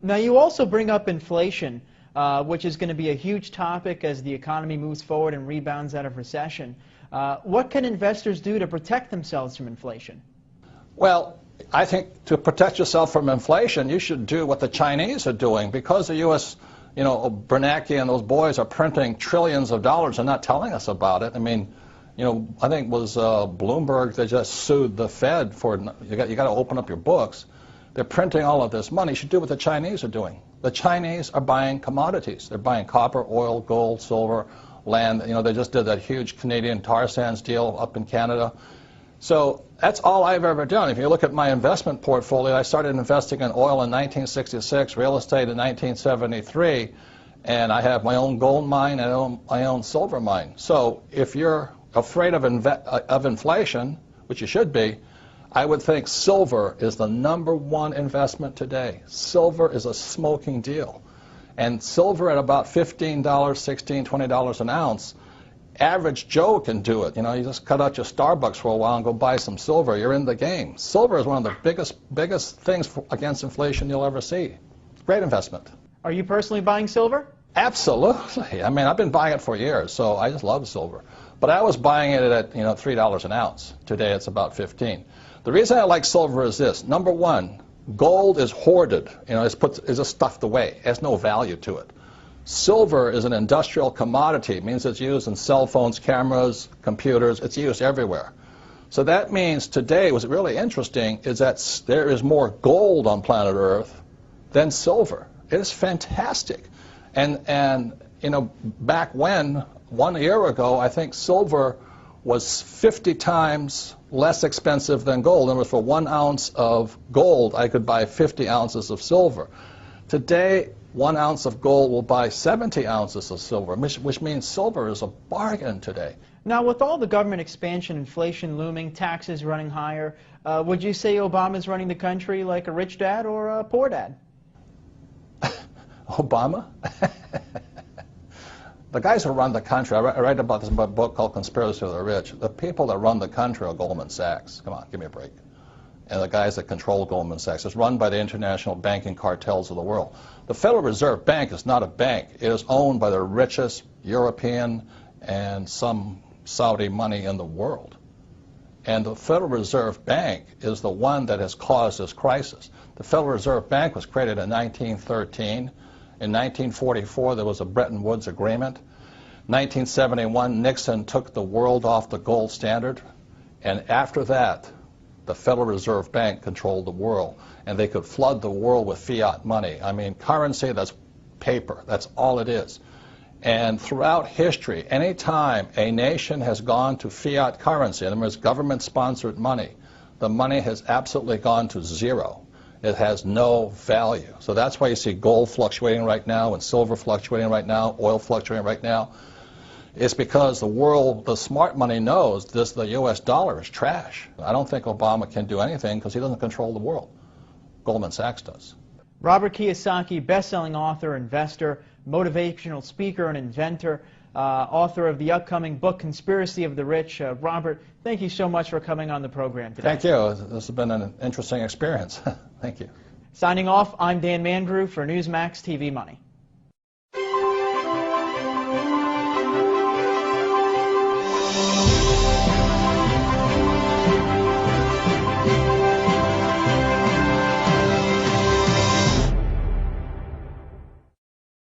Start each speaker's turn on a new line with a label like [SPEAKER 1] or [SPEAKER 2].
[SPEAKER 1] Now, you also bring up inflation, which is going to be a huge topic as the economy moves forward and rebounds out of recession. What can investors do to protect themselves from inflation?
[SPEAKER 2] Well, I think to protect yourself from inflation, you should do what the Chinese are doing. Because the U.S., Bernanke and those boys are printing trillions of dollars and not telling us about it. I mean, I think it was Bloomberg that just sued the Fed for, you got to open up your books. They're printing all of this money. You should do what the Chinese are doing. The Chinese are buying commodities. They're buying copper, oil, gold, silver, land. They just did that huge Canadian tar sands deal up in Canada. So that's all I've ever done. If you look at my investment portfolio, I started investing in oil in 1966, real estate in 1973, and I have my own gold mine and my own silver mine. So if you're afraid of inflation, which you should be, I would think silver is the #1 investment today. Silver is a smoking deal. And silver at about $15, $16, $20 an ounce, average Joe can do it. You just cut out your Starbucks for a while and go buy some silver. You're in the game. Silver is one of the biggest things against inflation you'll ever see. It's a great investment.
[SPEAKER 1] Are you personally buying silver?
[SPEAKER 2] Absolutely. I mean, I've been buying it for years, so I just love silver. But I was buying it at $3 an ounce. Today it's about 15. The reason I like silver is this. #1, gold is hoarded. It's just stuffed away. It has no value to it. Silver is an industrial commodity. It means it's used in cell phones, cameras, computers. It's used everywhere. So that means today, what's really interesting is that there is more gold on planet Earth than silver. It is fantastic. And back when, 1 year ago, I think silver was 50 times less expensive than gold. In other words, for 1 ounce of gold, I could buy 50 ounces of silver. Today, 1 ounce of gold will buy 70 ounces of silver, which means silver is a bargain today.
[SPEAKER 1] Now, with all the government expansion, inflation looming, taxes running higher, would you say Obama's running the country like a rich dad or a poor dad?
[SPEAKER 2] Obama? The guys who run the country, I write about this in a book called Conspiracy of the Rich. The people that run the country are Goldman Sachs. Come on, give me a break. And the guys that control Goldman Sachs. It's run by the international banking cartels of the world. The Federal Reserve Bank is not a bank. It is owned by the richest European and some Saudi money in the world. And the Federal Reserve Bank is the one that has caused this crisis. The Federal Reserve Bank was created in 1913. In 1944, there was a Bretton Woods Agreement. 1971, Nixon took the world off the gold standard. And after that, the Federal Reserve Bank controlled the world. And they could flood the world with fiat money. I mean, currency, that's paper. That's all it is. And throughout history, any time a nation has gone to fiat currency, in other words, government-sponsored money, the money has absolutely gone to zero. It has no value. So that's why you see gold fluctuating right now and silver fluctuating right now, oil fluctuating right now. It's because the world, the smart money knows the U.S. dollar is trash. I don't think Obama can do anything because he doesn't control the world. Goldman Sachs does.
[SPEAKER 1] Robert Kiyosaki, best-selling author, investor, motivational speaker, and inventor, author of the upcoming book, Conspiracy of the Rich. Robert, thank you so much for coming on the program today.
[SPEAKER 2] Thank you. This has been an interesting experience. Thank you.
[SPEAKER 1] Signing off, I'm Dan Mandrew for Newsmax TV Money.